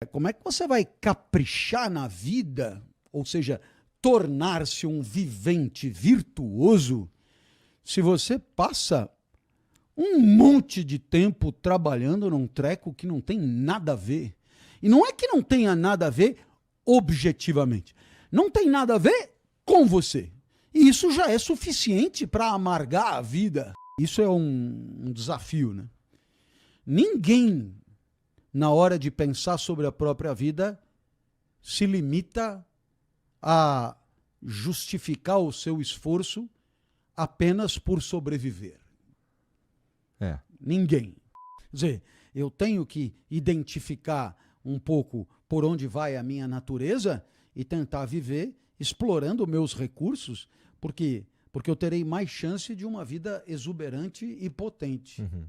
Como é que você vai caprichar na vida, ou seja, tornar-se um vivente virtuoso, se você passa um monte de tempo trabalhando num treco que não tem nada a ver? E não é que não tenha nada a ver objetivamente. Não tem nada a ver com você. E isso já é suficiente para amargar a vida. Isso é um desafio, né? Ninguém, na hora de pensar sobre a própria vida, se limita a justificar o seu esforço apenas por sobreviver. Ninguém. Quer dizer, eu tenho que identificar um pouco por onde vai a minha natureza e tentar viver explorando meus recursos, porque eu terei mais chance de uma vida exuberante e potente. Uhum.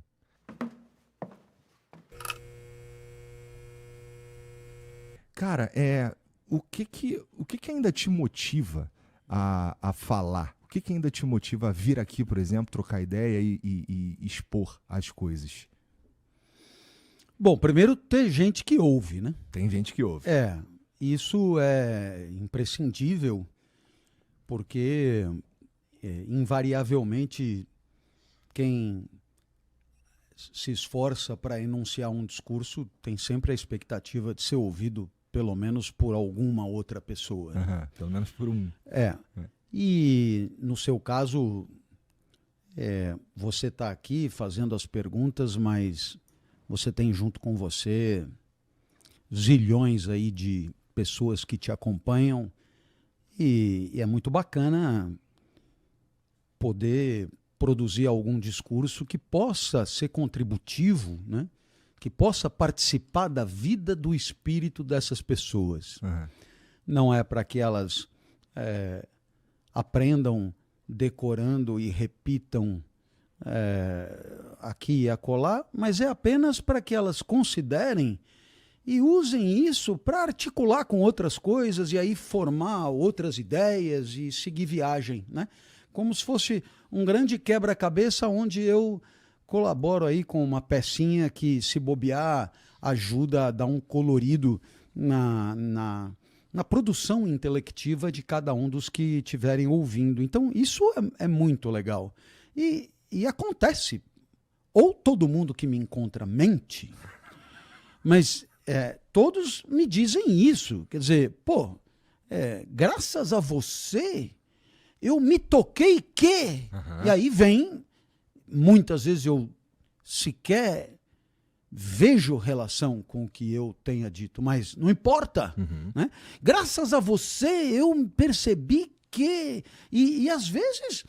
Cara, o que ainda te motiva a falar? O que ainda te motiva a vir aqui, por exemplo, trocar ideia e expor as coisas? Bom, primeiro ter gente que ouve, né? Tem gente que ouve. Isso é imprescindível, porque invariavelmente quem se esforça para enunciar um discurso tem sempre a expectativa de ser ouvido pelo menos por alguma outra pessoa. Né? Uhum, pelo menos por um. E no seu caso, você está aqui fazendo as perguntas, mas você tem junto com você zilhões aí de pessoas que te acompanham e é muito bacana poder produzir algum discurso que possa ser contributivo, né? Que possa participar da vida do espírito dessas pessoas. Uhum. Não é para que elas aprendam decorando e repitam aqui e acolá, mas é apenas para que elas considerem e usem isso para articular com outras coisas e aí formar outras ideias e seguir viagem, né? Como se fosse um grande quebra-cabeça onde eu colaboro aí com uma pecinha que, se bobear, ajuda a dar um colorido na produção intelectiva de cada um dos que estiverem ouvindo. Então, isso é muito legal. E acontece. Ou todo mundo que me encontra mente, mas todos me dizem isso. Quer dizer, graças a você, eu me toquei que... Uhum. E aí vem... Muitas vezes eu sequer vejo relação com o que eu tenha dito, mas não importa. Uhum. Né? Graças a você eu percebi que... E às vezes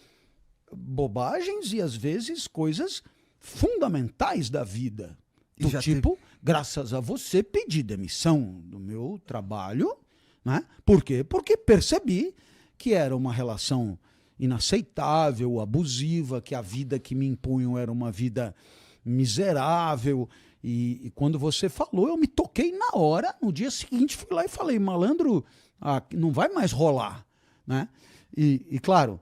bobagens e às vezes coisas fundamentais da vida. Do tipo, graças a você pedi demissão do meu trabalho. Né? Por quê? Porque percebi que era uma relação inaceitável, abusiva, que a vida que me impunham era uma vida miserável. E quando você falou, eu me toquei na hora. No dia seguinte, fui lá e falei, malandro, não vai mais rolar. Né? E claro,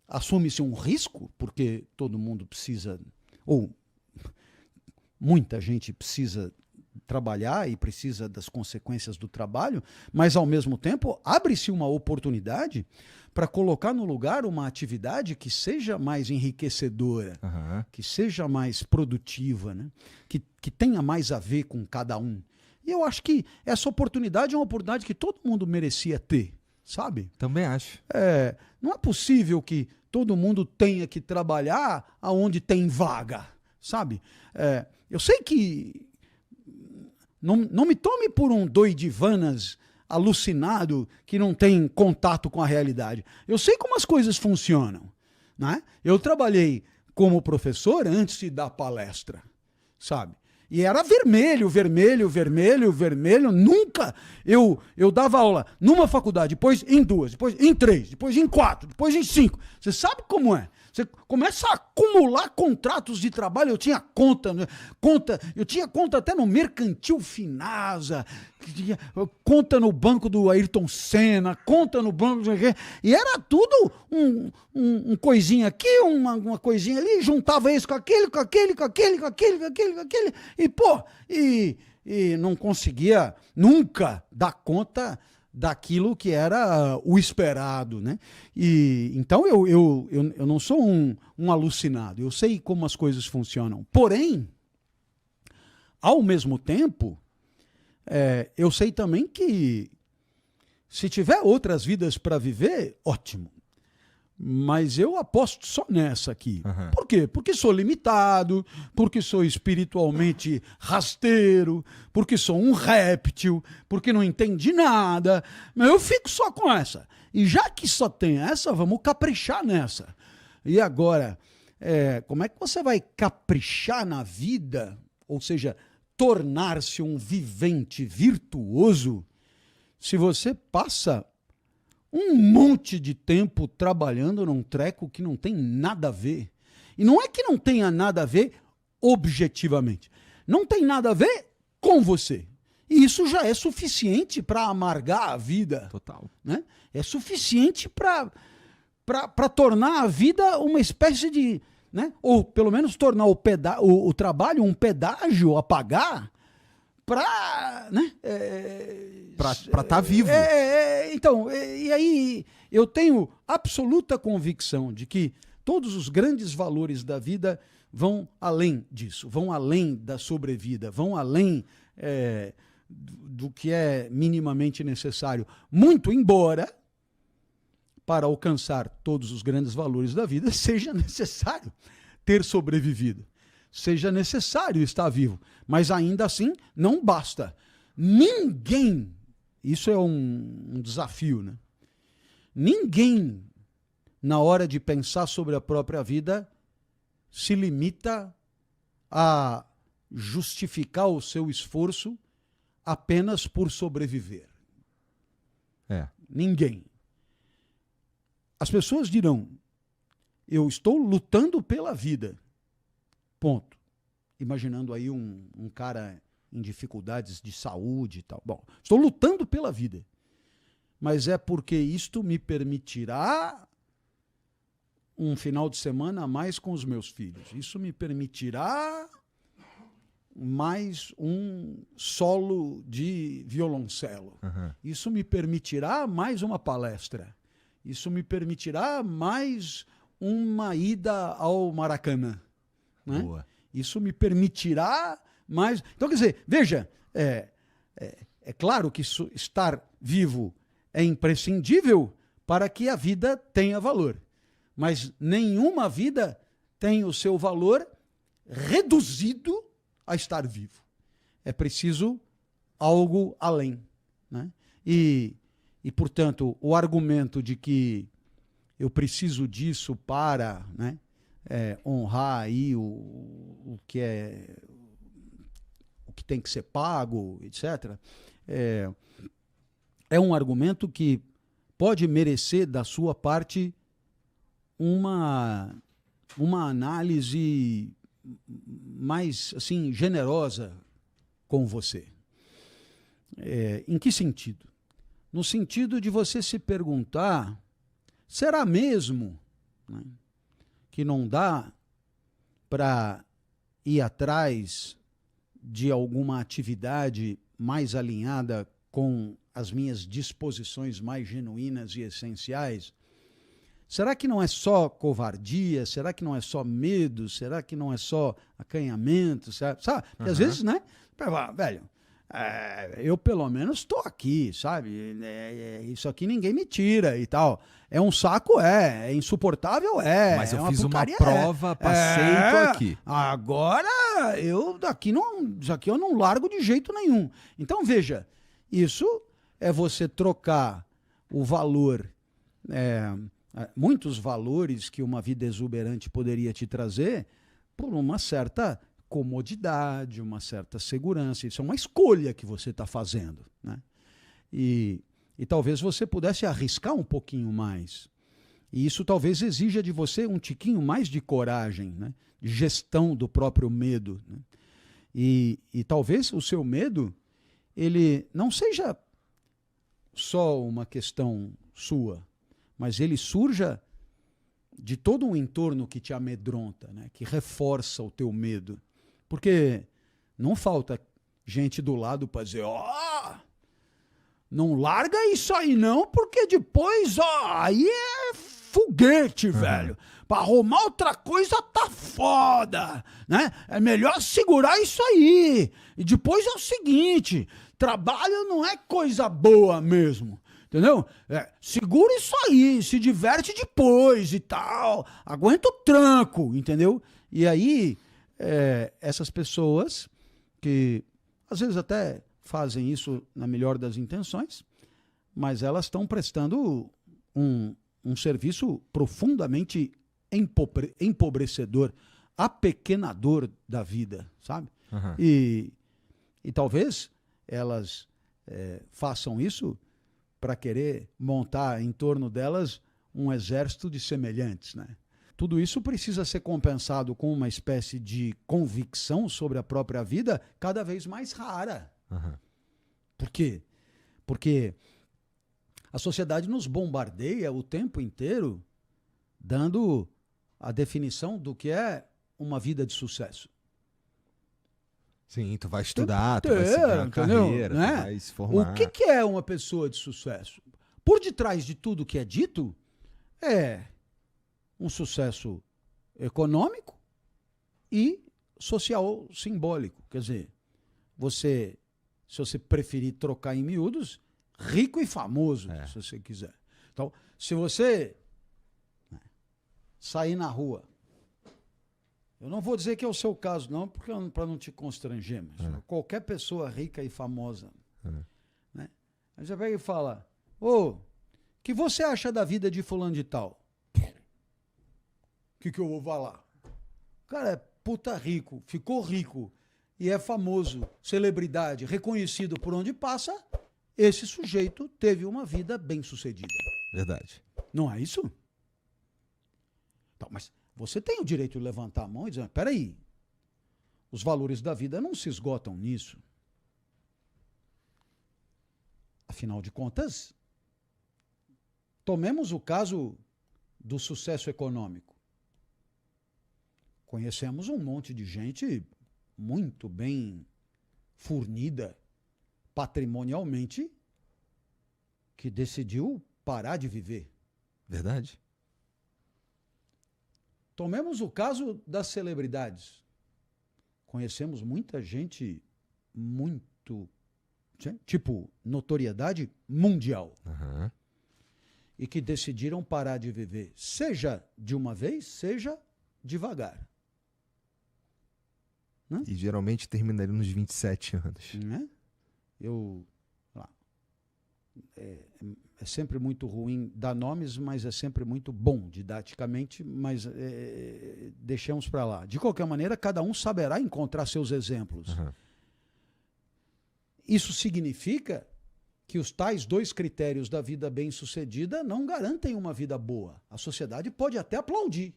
assume-se um risco, porque todo mundo precisa, ou muita gente precisa trabalhar e precisa das consequências do trabalho, mas ao mesmo tempo abre-se uma oportunidade para colocar no lugar uma atividade que seja mais enriquecedora, Uhum. que seja mais produtiva, né? Que tenha mais a ver com cada um. E eu acho que essa oportunidade é uma oportunidade que todo mundo merecia ter, sabe? Também acho. Não é possível que todo mundo tenha que trabalhar aonde tem vaga, sabe? Eu sei que não me tome por um doidivanas alucinado que não tem contato com a realidade. Eu sei como as coisas funcionam. Né? Eu trabalhei como professor antes de dar palestra, sabe? E era vermelho, vermelho, vermelho, vermelho. Nunca eu dava aula numa faculdade, depois em duas, depois em três, depois em quatro, depois em cinco. Você sabe como é? Você começa a acumular contratos de trabalho. Eu tinha eu tinha conta até no Mercantil Finasa, conta no banco do Ayrton Senna, conta no banco do... E era tudo um coisinha aqui, uma coisinha ali, juntava isso com aquele, com aquele, com aquele, com aquele, com aquele, com aquele. E, e não conseguia nunca dar conta daquilo que era o esperado, né? E então eu não sou um alucinado, eu sei como as coisas funcionam. Porém, ao mesmo tempo, eu sei também que se tiver outras vidas para viver, ótimo. Mas eu aposto só nessa aqui. Uhum. Por quê? Porque sou limitado, porque sou espiritualmente rasteiro, porque sou um réptil, porque não entendi nada. Mas eu fico só com essa. E já que só tem essa, vamos caprichar nessa. E agora, como é que você vai caprichar na vida, ou seja, tornar-se um vivente virtuoso, se você passa um monte de tempo trabalhando num treco que não tem nada a ver? E não é que não tenha nada a ver objetivamente. Não tem nada a ver com você. E isso já é suficiente para amargar a vida. Total. Né? É suficiente para tornar a vida uma espécie de... Né? Ou pelo menos tornar o trabalho um pedágio a pagar para... Né? Para estar vivo. Então, e aí eu tenho absoluta convicção de que todos os grandes valores da vida vão além disso, vão além da sobrevida, vão além do que é minimamente necessário. Muito embora, para alcançar todos os grandes valores da vida, seja necessário ter sobrevivido, seja necessário estar vivo, mas ainda assim não basta. Ninguém, isso é um desafio, né? Ninguém, na hora de pensar sobre a própria vida, se limita a justificar o seu esforço apenas por sobreviver. Ninguém. As pessoas dirão, eu estou lutando pela vida. Ponto. Imaginando aí um cara em dificuldades de saúde e tal. Bom, estou lutando pela vida. Mas é porque isto me permitirá um final de semana a mais com os meus filhos. Isso me permitirá mais um solo de violoncelo. Uhum. Isso me permitirá mais uma palestra. Isso me permitirá mais uma ida ao Maracanã. Né? Boa. Isso me permitirá mais... Então, quer dizer, veja, é claro que estar vivo é imprescindível para que a vida tenha valor. Mas nenhuma vida tem o seu valor reduzido a estar vivo. É preciso algo além. Né? E, portanto, o argumento de que eu preciso disso para... Né, honrar aí o que tem que ser pago, etc., é um argumento que pode merecer da sua parte uma análise mais assim generosa com você. Em que sentido? No sentido de você se perguntar, será mesmo, né, que não dá para ir atrás de alguma atividade mais alinhada com as minhas disposições mais genuínas e essenciais? Será que não é só covardia? Será que não é só medo? Será que não é só acanhamento? Sabe? Porque às vezes, né? Velho, eu pelo menos estou aqui, sabe? Isso aqui ninguém me tira e tal. É um saco, é insuportável, Mas eu uma fiz uma porcaria, prova, passei e tô aqui. Agora, isso aqui eu não largo de jeito nenhum. Então, veja, isso é você trocar o valor, muitos valores que uma vida exuberante poderia te trazer, por uma certa comodidade, uma certa segurança. Isso é uma escolha que você está fazendo, né? E talvez você pudesse arriscar um pouquinho mais. E isso talvez exija de você um tiquinho mais de coragem, né? De gestão do próprio medo. Né? E talvez o seu medo, ele não seja só uma questão sua, mas ele surja de todo um entorno que te amedronta, né? Que reforça o teu medo. Porque não falta gente do lado para dizer, não larga isso aí não, porque depois, aí é foguete, velho. Para arrumar outra coisa tá foda, né? É melhor segurar isso aí. E depois é o seguinte, trabalho não é coisa boa mesmo. Entendeu? Segura isso aí, se diverte depois e tal. Aguenta o tranco, entendeu? E aí, essas pessoas que às vezes até fazem isso na melhor das intenções, mas elas estão prestando um serviço profundamente empobrecedor, apequenador da vida, sabe? Uhum. E talvez elas façam isso para querer montar em torno delas um exército de semelhantes, né? Tudo isso precisa ser compensado com uma espécie de convicção sobre a própria vida cada vez mais rara. Uhum. Por quê? Porque a sociedade nos bombardeia o tempo inteiro dando a definição do que é uma vida de sucesso. Sim, tu vai estudar, tu vai seguir uma carreira, né? tu vai se formar. O que é uma pessoa de sucesso? Por detrás de tudo que é dito, é um sucesso econômico e social simbólico. Quer dizer, se você preferir trocar em miúdos, rico e famoso, se você quiser. Então, se você sair na rua, eu não vou dizer que é o seu caso, não, porque para não te constranger, mas qualquer pessoa rica e famosa, né? Aí você pega e fala, o que você acha da vida de fulano de tal? O que eu vou falar? O cara é puta rico, ficou rico e é famoso, celebridade, reconhecido por onde passa, esse sujeito teve uma vida bem-sucedida. Verdade. Não é isso? Então, mas você tem o direito de levantar a mão e dizer, peraí, os valores da vida não se esgotam nisso. Afinal de contas, tomemos o caso do sucesso econômico. Conhecemos um monte de gente muito bem fornida patrimonialmente que decidiu parar de viver. Verdade. Tomemos o caso das celebridades. Conhecemos muita gente muito, tipo, notoriedade mundial. Uhum. E que decidiram parar de viver, seja de uma vez, seja devagar. E geralmente terminaria nos 27 anos. Né? É sempre muito ruim dar nomes, mas é sempre muito bom didaticamente, mas deixamos para lá. De qualquer maneira, cada um saberá encontrar seus exemplos. Uhum. Isso significa que os tais dois critérios da vida bem-sucedida não garantem uma vida boa. A sociedade pode até aplaudir,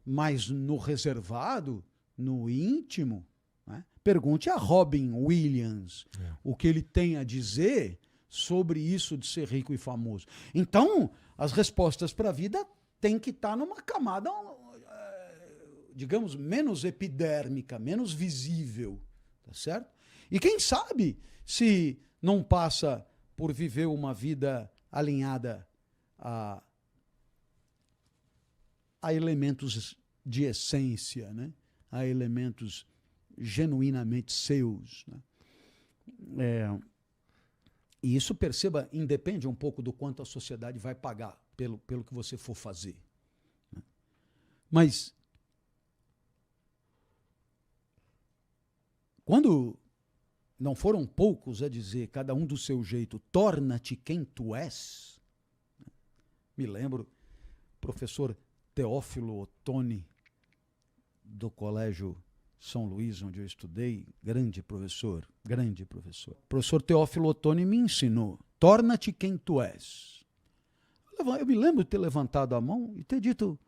mas no reservado, no íntimo, né? Pergunte a Robin Williams o que ele tem a dizer sobre isso de ser rico e famoso. Então, as respostas para a vida têm que estar numa camada, digamos, menos epidérmica, menos visível, tá certo? E quem sabe se não passa por viver uma vida alinhada a elementos de essência, né? A elementos genuinamente seus, né? E isso, perceba, independe um pouco do quanto a sociedade vai pagar pelo que você for fazer. Né? Mas, quando não foram poucos a dizer, cada um do seu jeito, torna-te quem tu és, né? Me lembro, professor Teófilo Otoni, do Colégio São Luís, onde eu estudei, grande professor. O professor Teófilo Otoni me ensinou, torna-te quem tu és. Eu me lembro de ter levantado a mão e ter dito,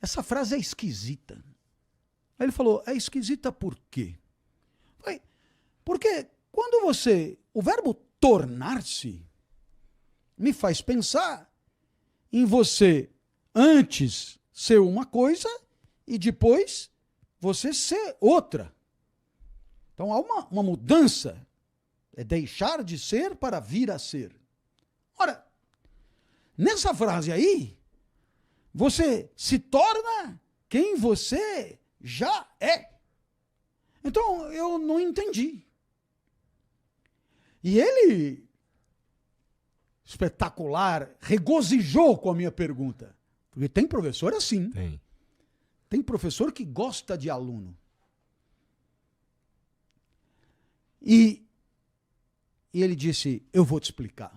essa frase é esquisita. Aí ele falou, é esquisita por quê? Porque quando o verbo tornar-se me faz pensar em você antes ser uma coisa e depois você ser outra. Então há uma mudança. É deixar de ser para vir a ser. Ora, nessa frase aí, você se torna quem você já é. Então, eu não entendi. E ele, espetacular, regozijou com a minha pergunta. Porque tem professor assim. Tem professor que gosta de aluno. E ele disse, eu vou te explicar.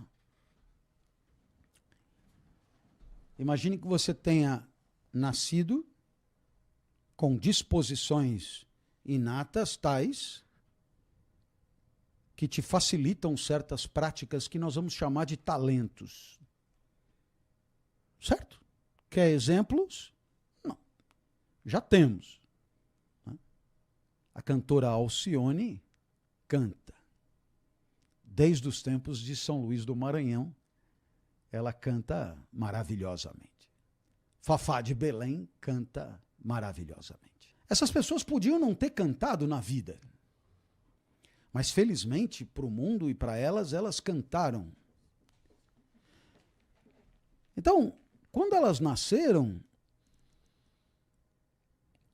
Imagine que você tenha nascido com disposições inatas tais que te facilitam certas práticas que nós vamos chamar de talentos. Certo? Quer exemplos? Não. Já temos. A cantora Alcione canta. Desde os tempos de São Luís do Maranhão, ela canta maravilhosamente. Fafá de Belém canta maravilhosamente. Essas pessoas podiam não ter cantado na vida, mas felizmente para o mundo e para elas, elas cantaram. Então, quando elas nasceram,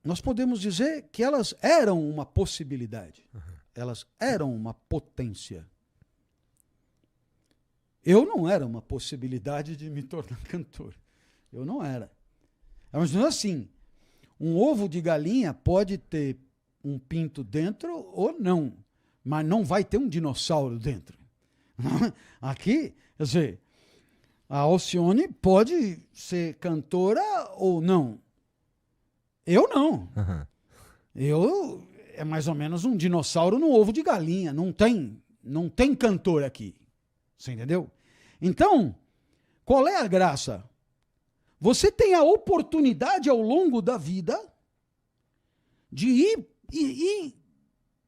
nós podemos dizer que elas eram uma possibilidade. Elas eram uma potência. Eu não era uma possibilidade de me tornar cantor. Eu não era. Mas assim, um ovo de galinha pode ter um pinto dentro ou não, mas não vai ter um dinossauro dentro. Aqui, quer dizer, a Alcione pode ser cantora ou não. Eu não. Eu é mais ou menos um dinossauro no ovo de galinha. Não tem cantor aqui. Você entendeu? Então, qual é a graça? Você tem a oportunidade ao longo da vida de ir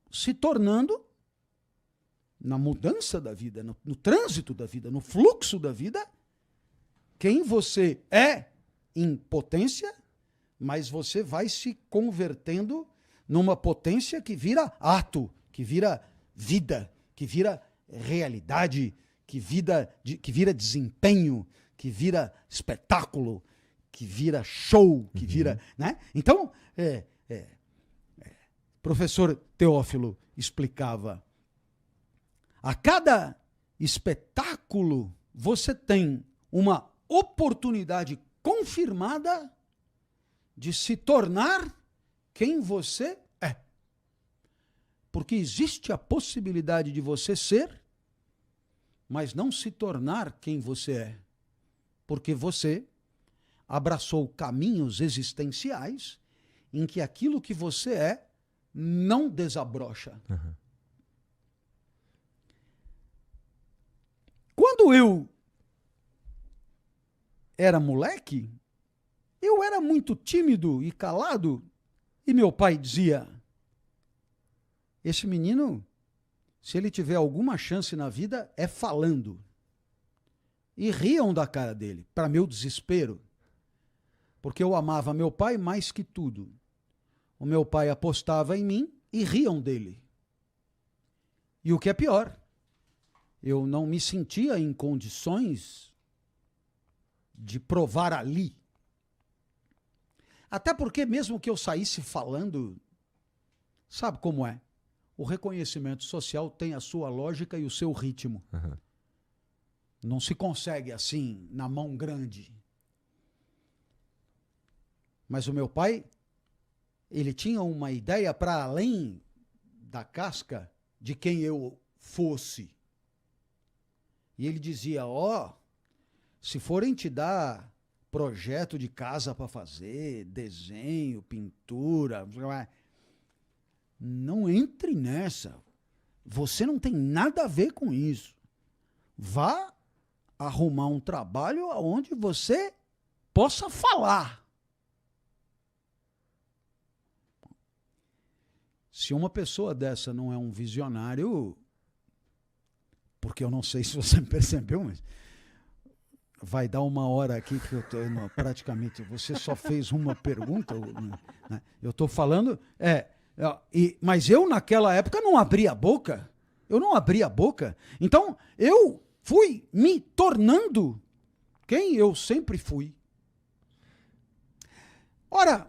se tornando, na mudança da vida, no trânsito da vida, no fluxo da vida, quem você é em potência, mas você vai se convertendo numa potência que vira ato, que vira vida, que vira realidade, que vira desempenho, que vira espetáculo, que vira show, que vira, né? Então, professor Teófilo explicava, a cada espetáculo você tem uma oportunidade confirmada de se tornar quem você é. Porque existe a possibilidade de você ser, mas não se tornar quem você é. Porque você abraçou caminhos existenciais em que aquilo que você é não desabrocha. Quando eu era moleque, eu era muito tímido e calado, e meu pai dizia, esse menino, se ele tiver alguma chance na vida, é falando. E riam da cara dele, para meu desespero. Porque eu amava meu pai mais que tudo. O meu pai apostava em mim e riam dele. E o que é pior, eu não me sentia em condições de provar ali. Até porque mesmo que eu saísse falando, sabe como é? O reconhecimento social tem a sua lógica e o seu ritmo. Não se consegue assim, na mão grande. Mas o meu pai, ele tinha uma ideia para além da casca de quem eu fosse. E ele dizia, se forem te dar projeto de casa para fazer, desenho, pintura, não entre nessa. Você não tem nada a ver com isso. Vá arrumar um trabalho onde você possa falar. Se uma pessoa dessa não é um visionário, porque eu não sei se você percebeu, mas vai dar uma hora aqui que eu tô, praticamente, você só fez uma pergunta, né? Eu estou falando, Mas eu, naquela época, não abria a boca. Eu não abria a boca. Então, eu fui me tornando quem eu sempre fui. Ora,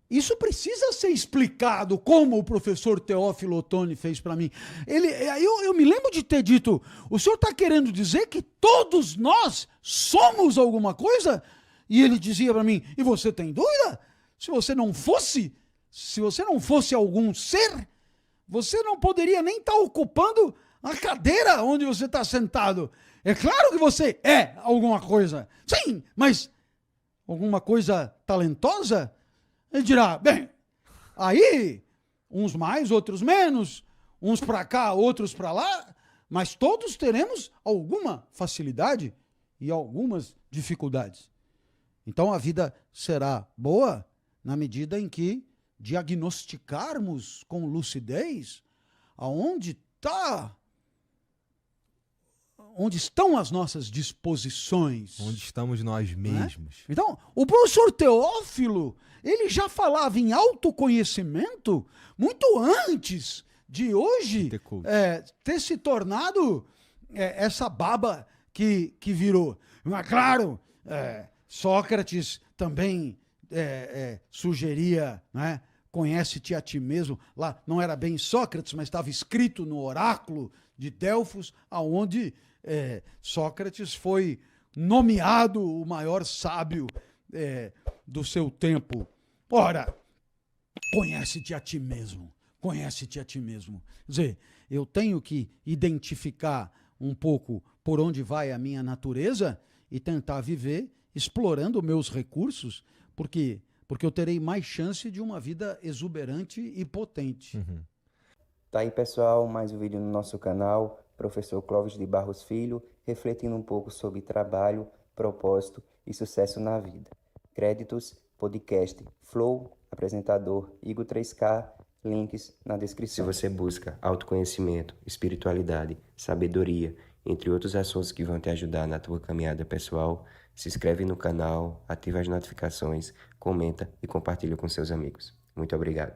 isso precisa ser explicado, como o professor Teófilo Otoni fez para mim. Eu me lembro de ter dito, o senhor está querendo dizer que todos nós somos alguma coisa? E ele dizia para mim, e você tem dúvida? Se você não fosse algum ser, você não poderia nem estar ocupando a cadeira onde você está sentado. É claro que você é alguma coisa. Sim, mas alguma coisa talentosa? Ele dirá, bem, aí uns mais, outros menos, uns para cá, outros para lá, mas todos teremos alguma facilidade e algumas dificuldades. Então a vida será boa na medida em que diagnosticarmos com lucidez onde estão as nossas disposições. Onde estamos nós mesmos. Então, o professor Teófilo, ele já falava em autoconhecimento muito antes de hoje ter se tornado essa baba que virou. Mas, claro, Sócrates também sugeria, né? Conhece-te a ti mesmo. Lá não era bem Sócrates, mas estava escrito no oráculo de Delfos, aonde Sócrates foi nomeado o maior sábio do seu tempo. Ora, conhece-te a ti mesmo. Conhece-te a ti mesmo. Quer dizer, eu tenho que identificar um pouco por onde vai a minha natureza e tentar viver explorando meus recursos, porque eu terei mais chance de uma vida exuberante e potente. Uhum. Tá aí, pessoal, mais um vídeo no nosso canal, professor Clóvis de Barros Filho, refletindo um pouco sobre trabalho, propósito e sucesso na vida. Créditos, podcast, Flow, apresentador Igor 3K, links na descrição. Se você busca autoconhecimento, espiritualidade, sabedoria, entre outros assuntos que vão te ajudar na tua caminhada pessoal, se inscreve no canal, ativa as notificações, comenta e compartilha com seus amigos. Muito obrigado.